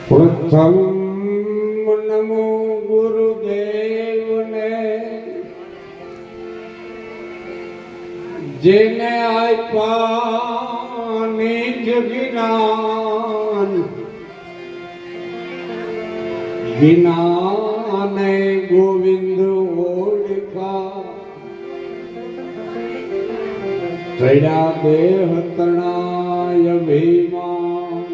પ્રથમ નમો ગુરુદેવને જેને આપ્યા નિજ જ્ઞાન વિનાને ગોવિંદ ઓળખા ચડ્યા દેહ તણાય ભીમાન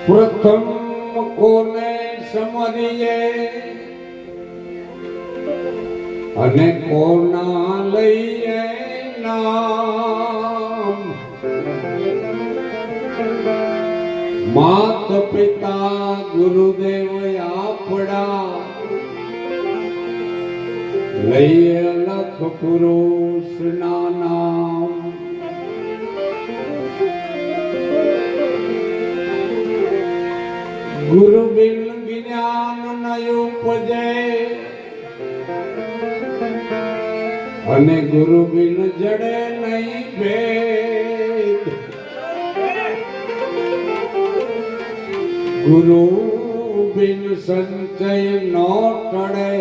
પ્રથમ કોને સમરીએ અને કોના લઈએ નામ માત પિતા ગુરુદેવ આપડા લઈએ લખ પુરુષ ના નામ ગુરુ બિન જ્ઞાન નય ઉપજે અને ગુરુ બિન જડે નહીં ભેદ ગુરુ બિન સંચય ન ટળે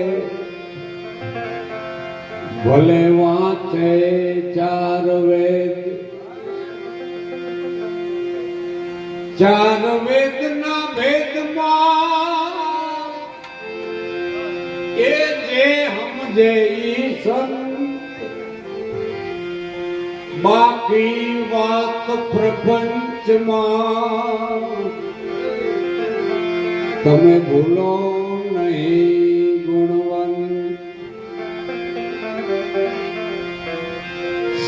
ભલે વાંચે ચાર વેદ ચાર વેદ ના ભેદમાં એ જે સમજે ઈ સંત બાકી વાત પ્રપંચમાં તમે ભૂલો નહીં ગુણવંત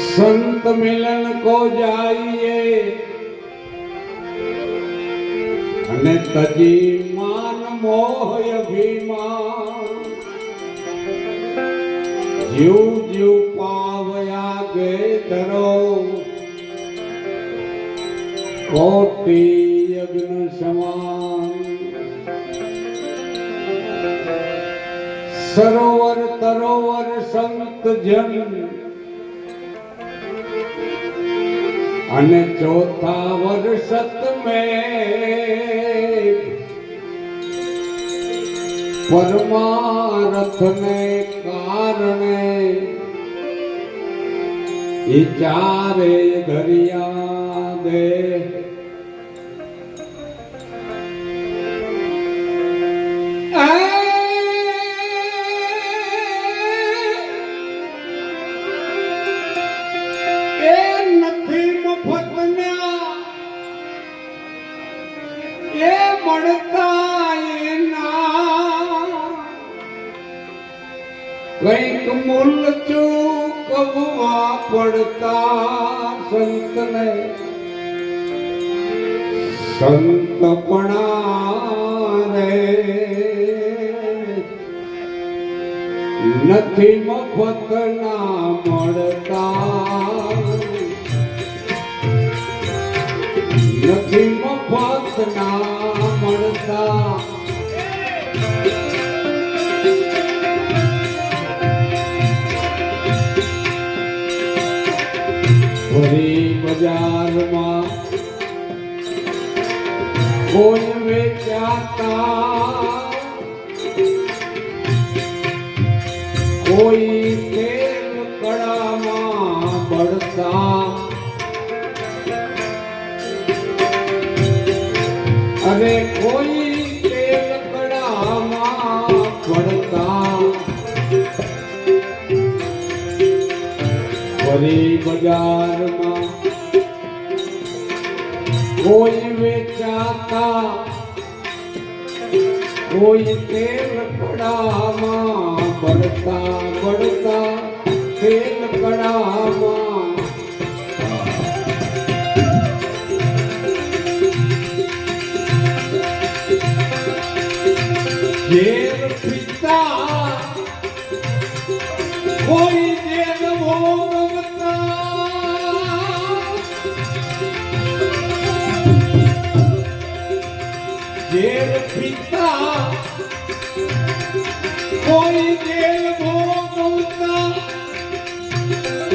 સંત મિલન કો જાઈએ અને તજી માન મોહ અભિમાન જીવ જીવ પાવયા ગે ધરો કોટી યજ્ઞ સમાન સરોવર તરોવર સંત જન અને ચોથા વર્ષત મેં પરમારથ ને કારણે એ ચારે દરિયા દે કઈક મૂલ ચૂકવવા પડતા સંતને સંતપણા રે નથી મફત ના મળતા નથી મફત ના મળતા ભરી બજારમાં કોઈ વેચાતા કોઈ તેલ કડામાં બળતા અને કોઈ તેલ કડામાં બળતા ભરી બજારમાં કોઈ વેચાતા કોઈ તેલ કડામાં બળતા બળતા તેલ કડામાં ઝેર પીતા કોઈ ઝેર ભોગવતા પિતા કોઈ દેવ ભોગવતા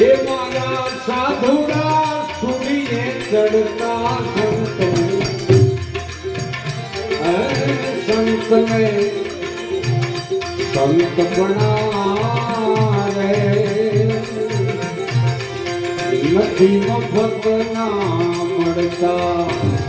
એ મારા સાધુડા સુનીએ ચડતા સંતો સંતને સંત બનાવે નથી મફત ના મળતા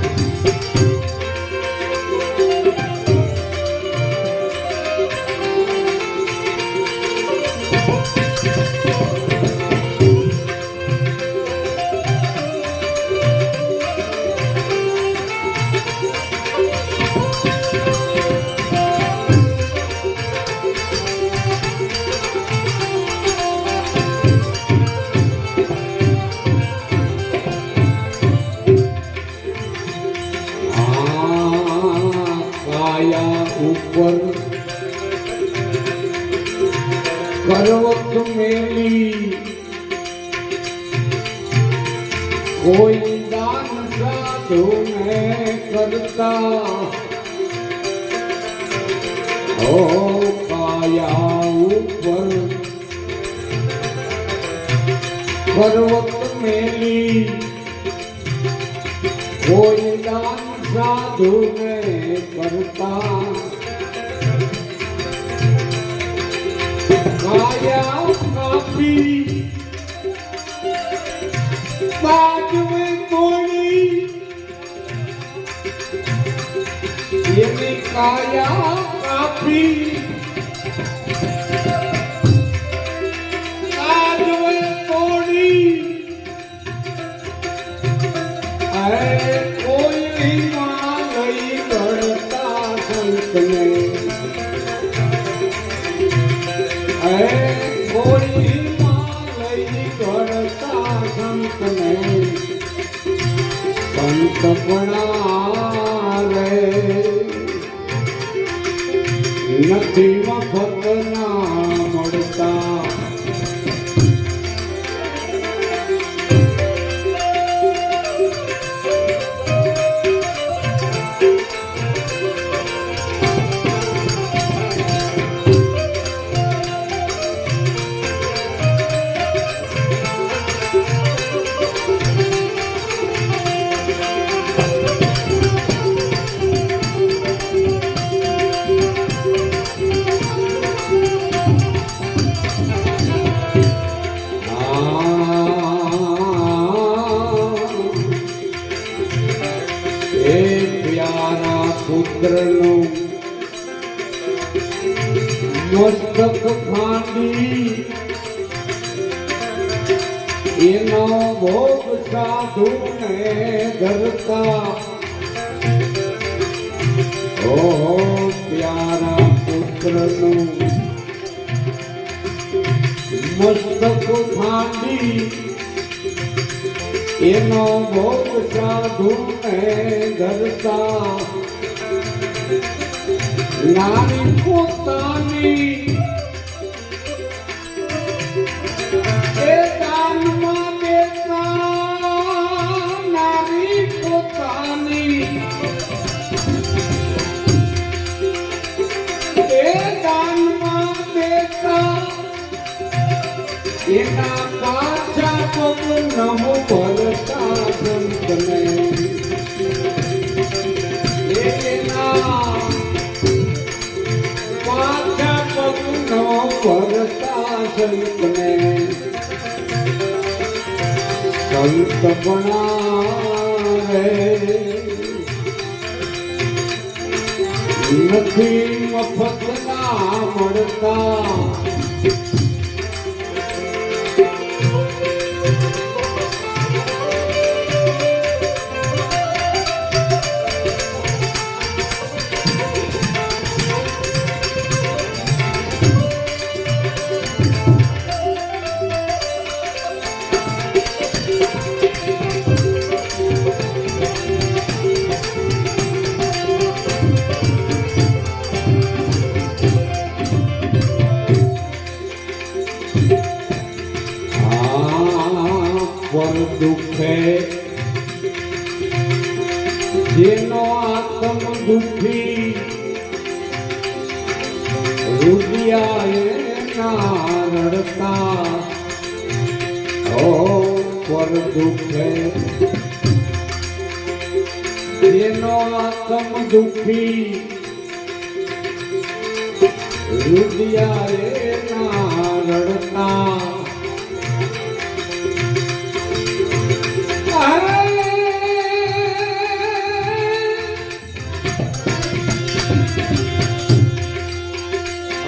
ઉપર પર્વત મેલી કોઈ દાન સાધુ ને કરતા ઓ કાયા ઉપર પર્વત મેલી કોઈ દાન સાધુ ને કરતા કાયા કાપી બાજવે તોડી એની કાયા કાપી બાજવે તોડી કોઈ માં લઈ ગણતા સંતને કોઈ માં લઈ ગણતા સંતને સંત પણાવે નથી મફત ના મળતા પુત્રનું મસ્તક ખાંડી એનો ભોગ સાધુને ધરતા ઓ પ્યારા પુત્રનું મસ્તક ખાંડી એનો ભોગ સાધુને ધરતા નારી પોતાની એ દાનમાં દેતા નારી પોતાની એ દાનમાં દેતા એના પાછા પગ નમો ભરતા સંતને ભરતા સંતને સંત બનાવે નથી મફત ના મળતા પર દુખે જેનો આત્મ દુખી રુદિયાએ ના રડતા ઓ પર દુખે જેનો આત્મ દુખી રુદિયાએ ના રડતા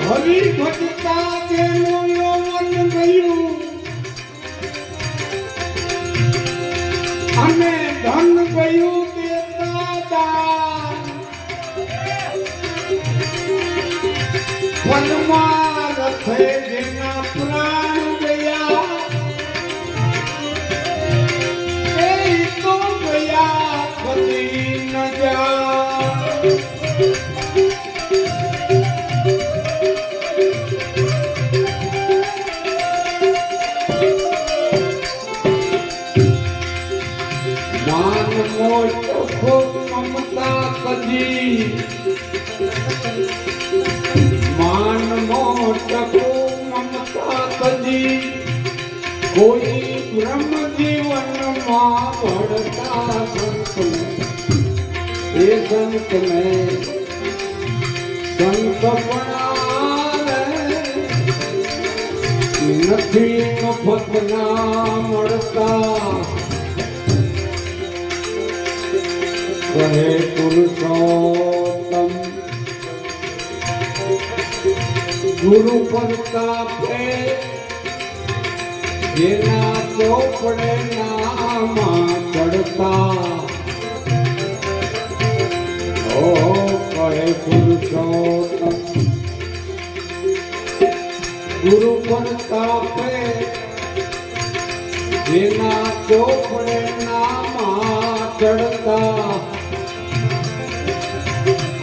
હરી ભટતા તેનું યૌવન ગયું અને ધન ગયું દેતા દાન વનમાં રથે જેના પ્રાણ ગયા એ તો ગયા કદી ન જા માન મોટો મમતા કદી માન મોટો મમતા કદી કોઈ બ્રહ્મ જીવનમાં ભળતા સંતને એ સંતને સંત પણ નથી મફત ના મળતા કહે પુરુષોત્તમ ગુરુ પ્રતાપે જેના ચોપડે નામાં ચડતા ઓ કહે પુરુષોત્તમ ગુરુ પ્રતાપે જેના ચોપડે નામાં ચડતા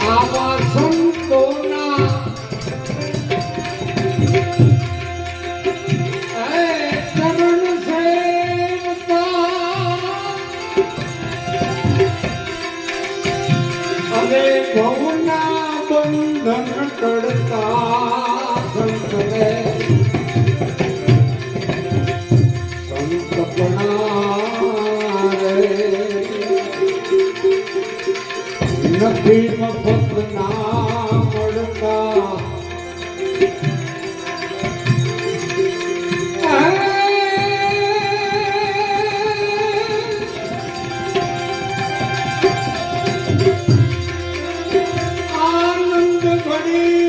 આવા સંતોના ચરણ સેવતા અને ભવના બંધન ટળતા સંતને નથી મફત ના મળતા આનંદ ઘડી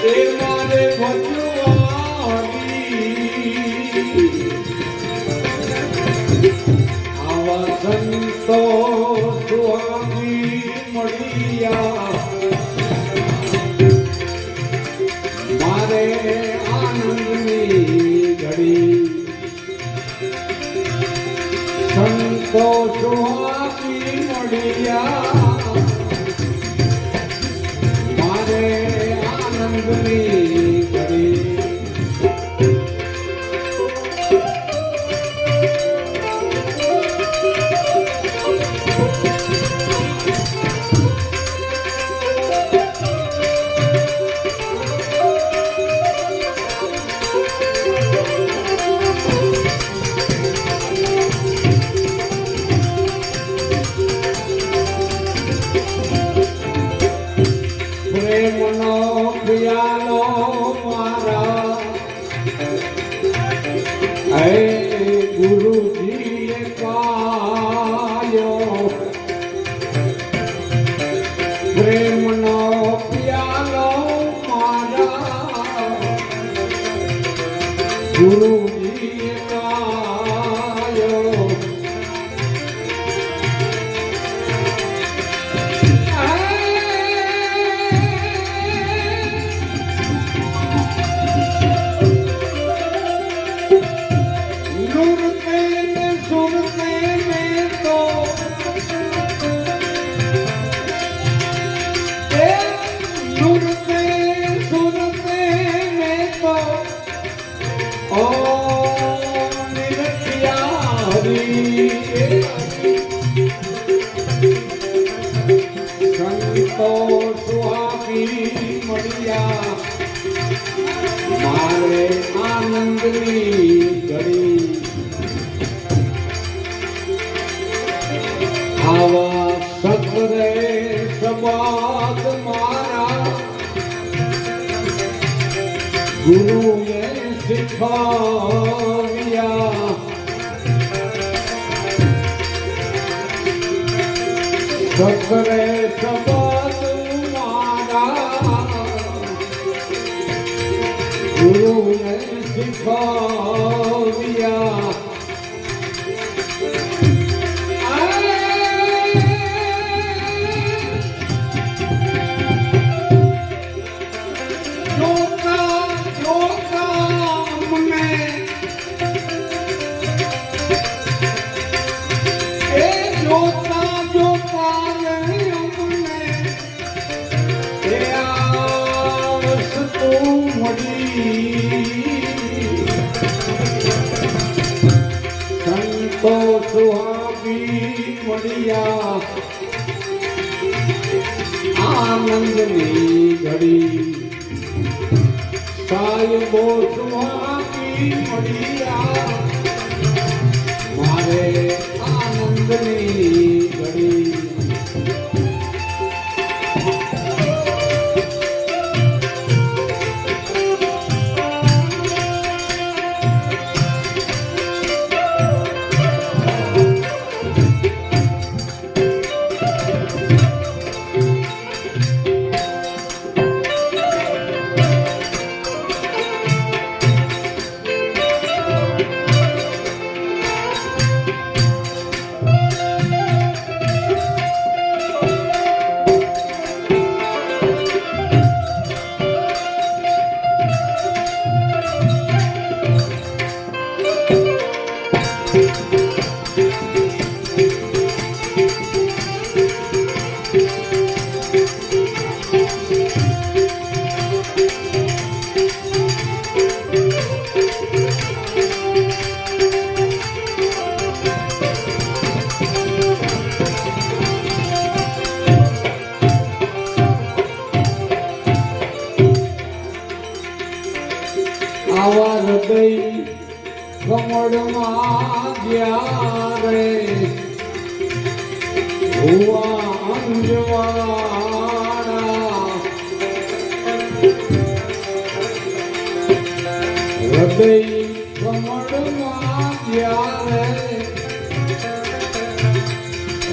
એ મારે સંતો સ્વામી મળ્યા મારે આનંદની ઘડી સંતો સ્વામી મળ્યા મારે આનંદની ઘડી પ્રેમનો પિયાલો મારા હે ગુરુજીએ પાયો પ્રેમનો પિયાલો મારા ગુરુજીએ પાયો આનંદની ઘડી આવા સતરે સબાદ મારા ગુરુએ શીખવ્યા સતરે સબાદ મારા ગુરુએ શીખવ્યા સંતો સુહાગી મળ્યા આનંદની ઘડી સાહેબો સુહાગી મળ્યા મારે આનંદની ઘડી આવા હૃદય કમળમાં જ્યારે હુવા અંજવાળા હૃદય કમળમાં જ્યારે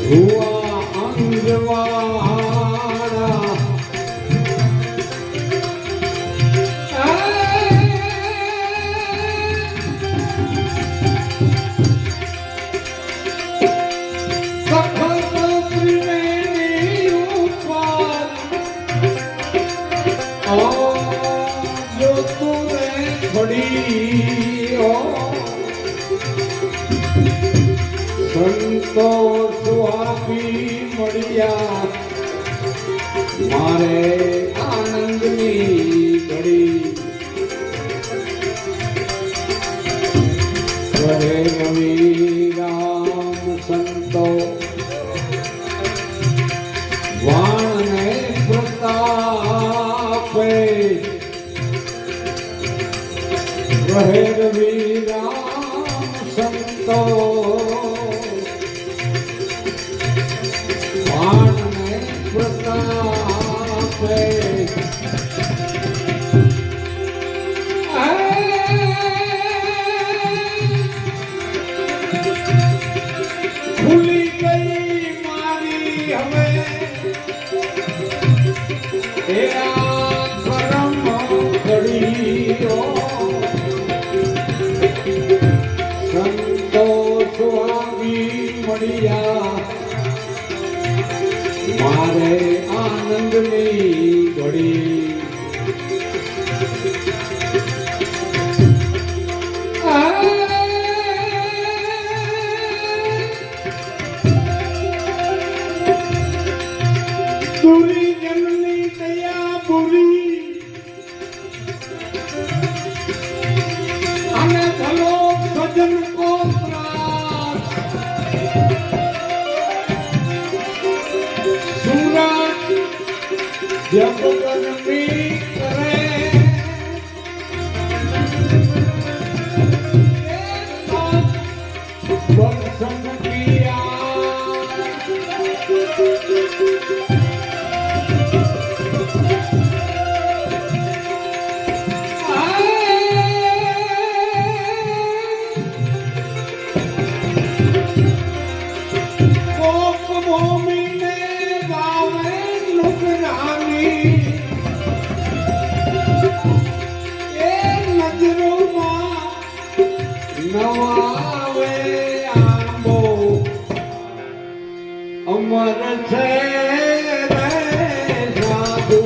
હુવા અંજવાળા સંતો સુહાગી મળ્યા મારે આનંદની ઘડી કરે રવિ રામ સંતો વાણને પ્રતાપે રહે રવિ રામ સંતો વાણને પ્રતાપે ભૂલી ગઈ મારી હવે એ આ કરમ ઘડીઓ સંતો સુહાગી મળ્યા મારે આનંદની ઘડી પૂરી જન્મની દયા પૂરી અને ભલો સજન કો પ્રાસ સુરત જબ ગરમી કરે નવાવે આંબો અમર છે રે સાધુ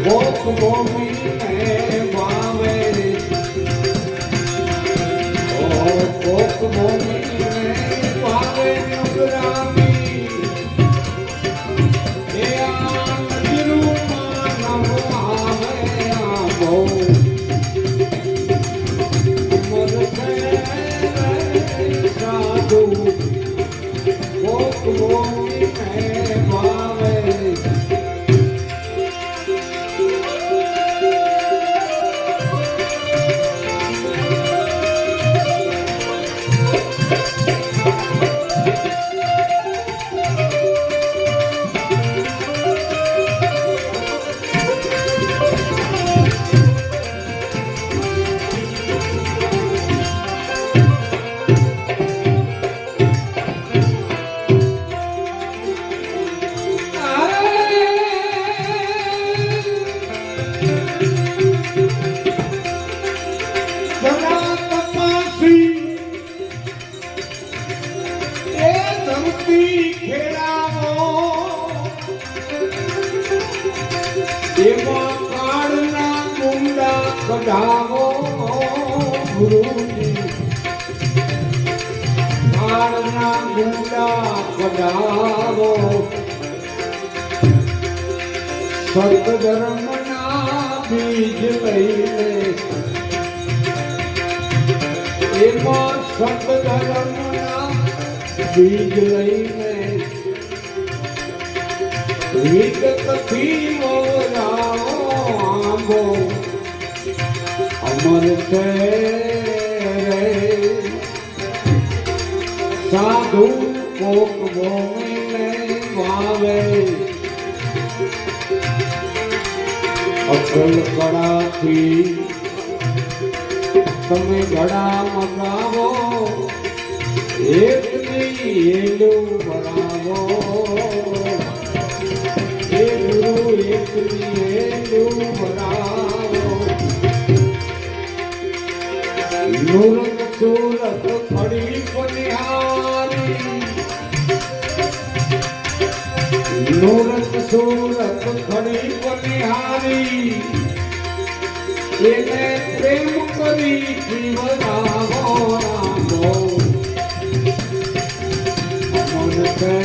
ભોગ ભૂમિ ને વાવે ભોગ ભૂમિ ને વાવે નુગરામી એ આ નજરૂમાં નવાવે આંબો એમાં કાળના કુંડા કઢાવો ગુરુજી કાળના કુંડા કઢાવો સતધર્મના બીજ લઈને એમાં સતધર્મના બીજ લઈને વિગતથી મોરાવો આંબો અમર છે સાધુ કોક ભૂમિને વાવે અકલ કળાથી તમે ઘડા મગાવો એકની એલું બનાવો નુરત સુરત ખડી પનિહારી નુરત સુરત ખડી પનિહારી એને પ્રેમ કરી જીવરાવો રામો અમર છે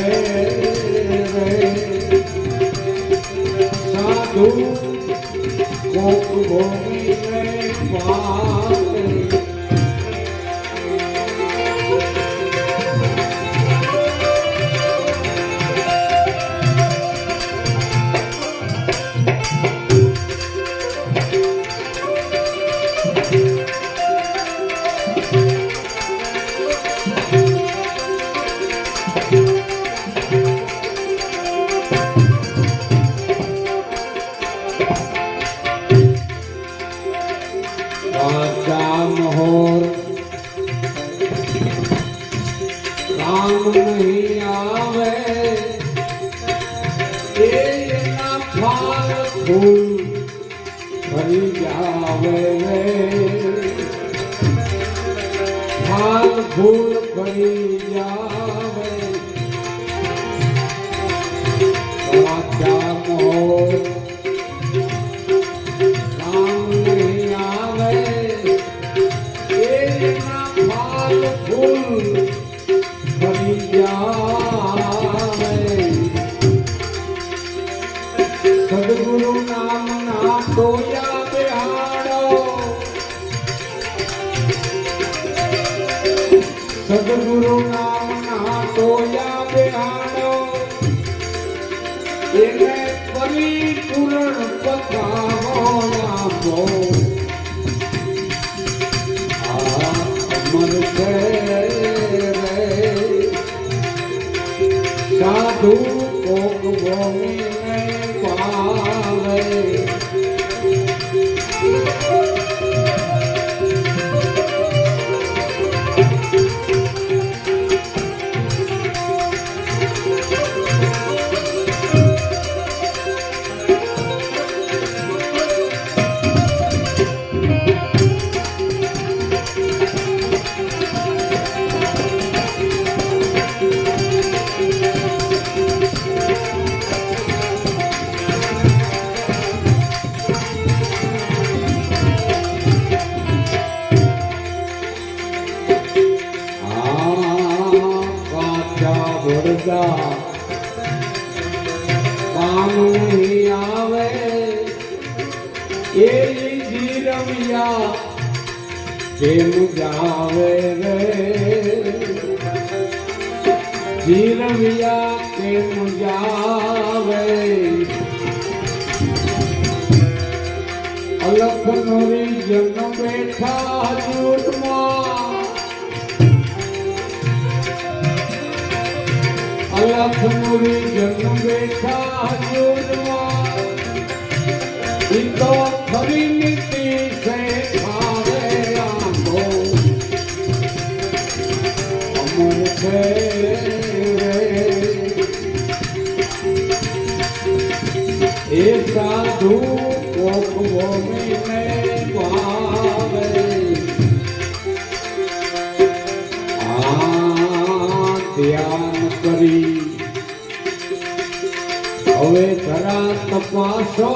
સાધુ કોક ભૂમિને વાવે मोहर काम नहीं आवे ना फाल फूल भरी जावे फाल फूल भरी जावे राजा मोहर સદગુરુ નામ ના ટોયા બેહાડો સદગુરુ નામ ના ટોયા બેહાડો એને પરિપૂર્ણ પકાવો આપો અમર છે સાધુ કોક ભૂમિને પાવે જીરવિયા કેમ જાવે રે જીરવિયા કેમ જાવે અલખ નોરી જન્મ બેઠા જૂઠમાં અલખ નોરી જન્મ બેઠા જૂઠમાં ઈ તો ખરી નીતિ છે આવે આંધો અમર છે એ સાધુ ભૂમિને ભાવે ધ્યાન કરી હવે ખરા તપાસો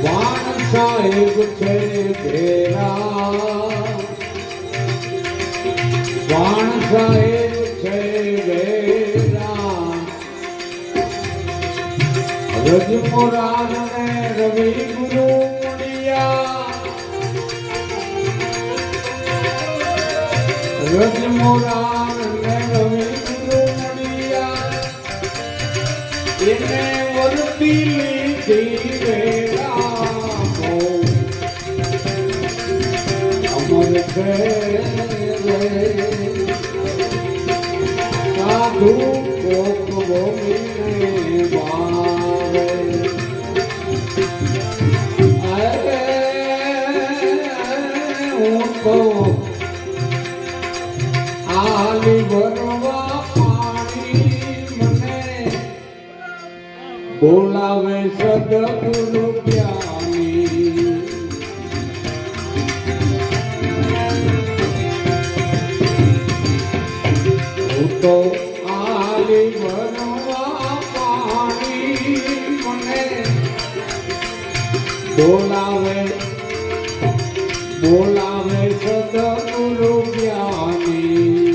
વાણ સાહેબ છે ઘેરા વાણ સાહેબ છે ઘેરા રજમોરાન ને રવિ ગુરુ મુનિયા રજમોરાન ને રવિ ગુરુ મુનિયા એને વર્તી લીધી રે રામો અમર છે સાધુ કોક ભૂમિને ભાવે હું તો આલી ભરવા પાણી મને બોલાવે સદગુરુ જ્ઞાની હું તો આલી ભરવા પાણી મને બોલાવે બોલાવે સદગુરુ જ્ઞાની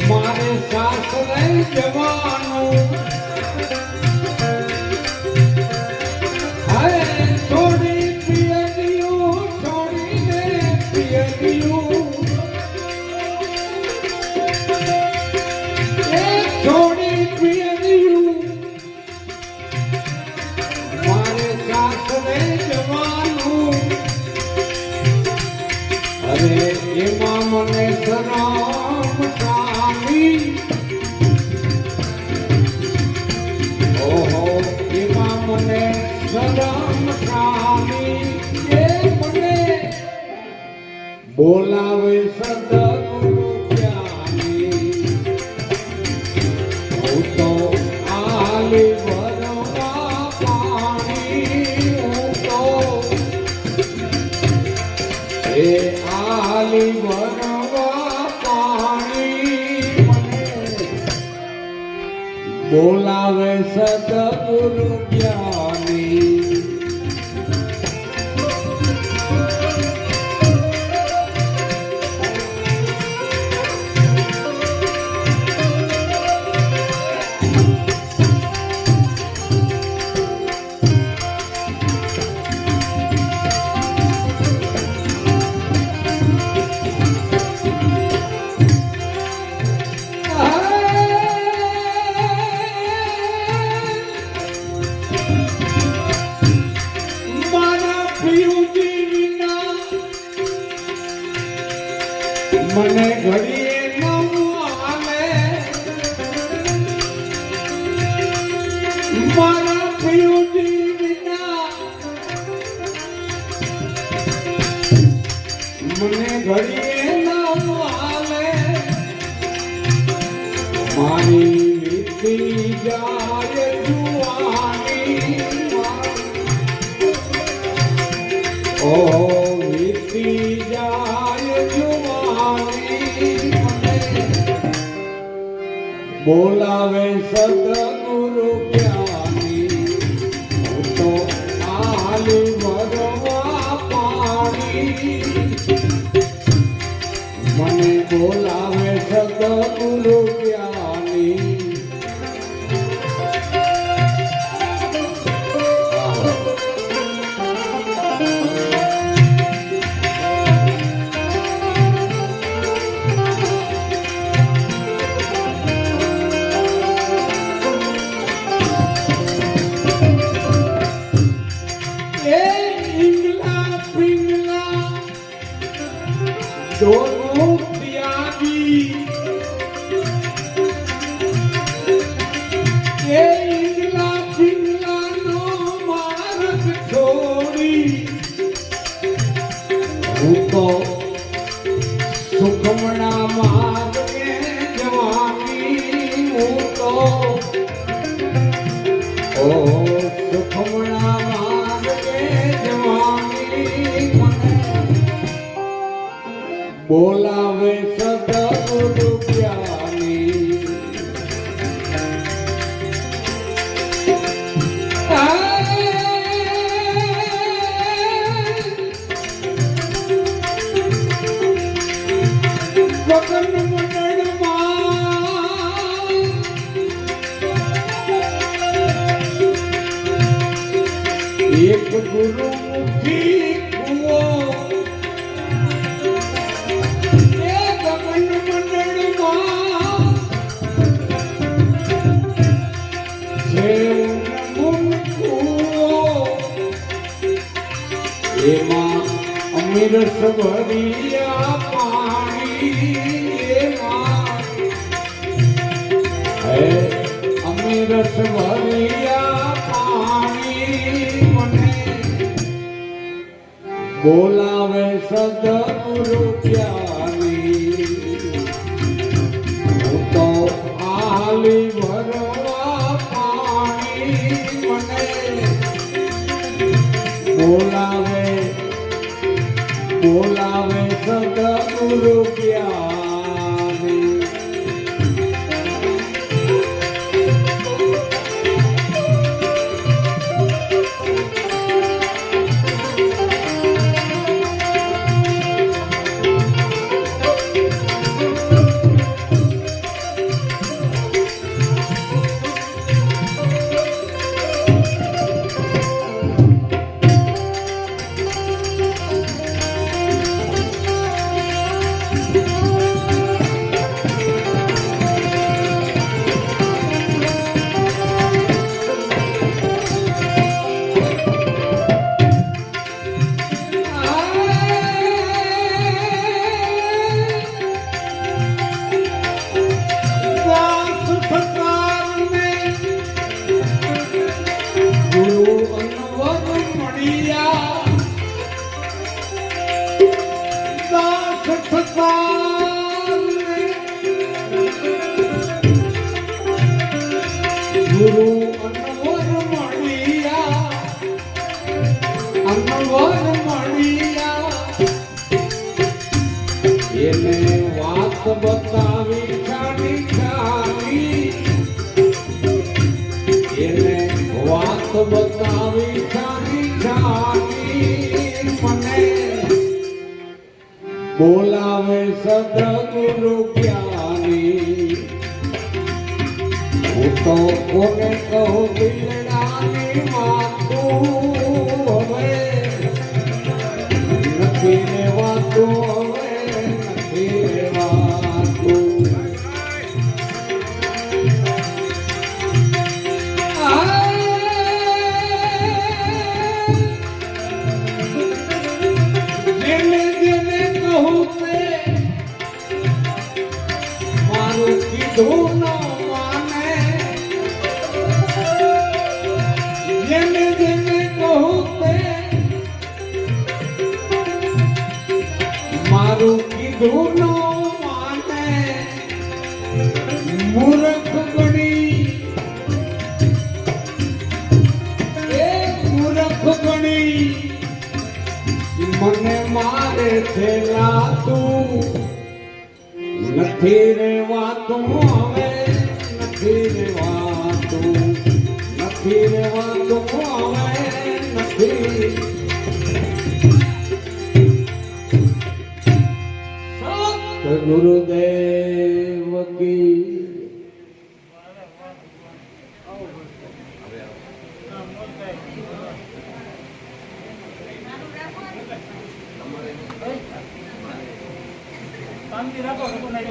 મારે સાસરે જવાનું હે છોડી પિયરિયું છોડીને પિયરિયું એ છોડી પિયરિયું મારે સાસરે જવાનું અરે એમાં મને શરમ ઓહો એમાં મને શરમ સ્વામી એ મને બોલાવે સદગુરુ જ્ઞાની હું તો આલી ભરવા પાણી હું તો એ આલી ભરવા પાણી બોલાવે સદગુરુ જ્ઞાની મને ઘડીએ નવું આલે મારા પિયુજી વિના મને ઘડીએ નવું આલે મારી વીતી જાય જુઆ ઓ વીતી જાય જુવાની બોલાવે સદગુરુ જ્ઞાની હું તો આલી ભરવા પાણી મને બોલાવે સદગુરુ જ્ઞાની दोनों त्यागी ये इंगला पिंगला नो मार्ग छोड़ी હું તો સુખમણા માર્ગે જવાની હું તો ઓ સુખમણા માર્ગે જવાની બોલાવે સદગુરુ જ્ઞાની ગગન મંડળમાં એક ગુરુમુખી કુવો એમાં અમીરસ ભર્યા પાણી એમાં હે અમીરસ ભર્યા પાણી મને બોલાવે સદગુરુ જ્ઞાની હું તો આલી ભરવા પાણી મને બોલાવે બોલાવે સદગુરુ જ્ઞાની ગુરુ અનવર મળિયા એને વાત બતાવી ખાલી ખાલી એને વાત બતાવી ખાલી ખાલી મને બોલાવે સદગુરુ જ્ઞાની હું તો કોને કહું દિલડાની વાતું હવે નથી રેવાતું હવે નથી રેવાતું જેને જેને કહું તે મારું કીધું ન મારું કીધું નો માને મૂર્ખ ગણી એ મૂર્ખ ગણી છેલાતું નથી રેવાતું હવે નથી રેવાતું નથી રેવાતું હવે નથી ગુરુદેવ કી શાંતિ રાખો તો નહીં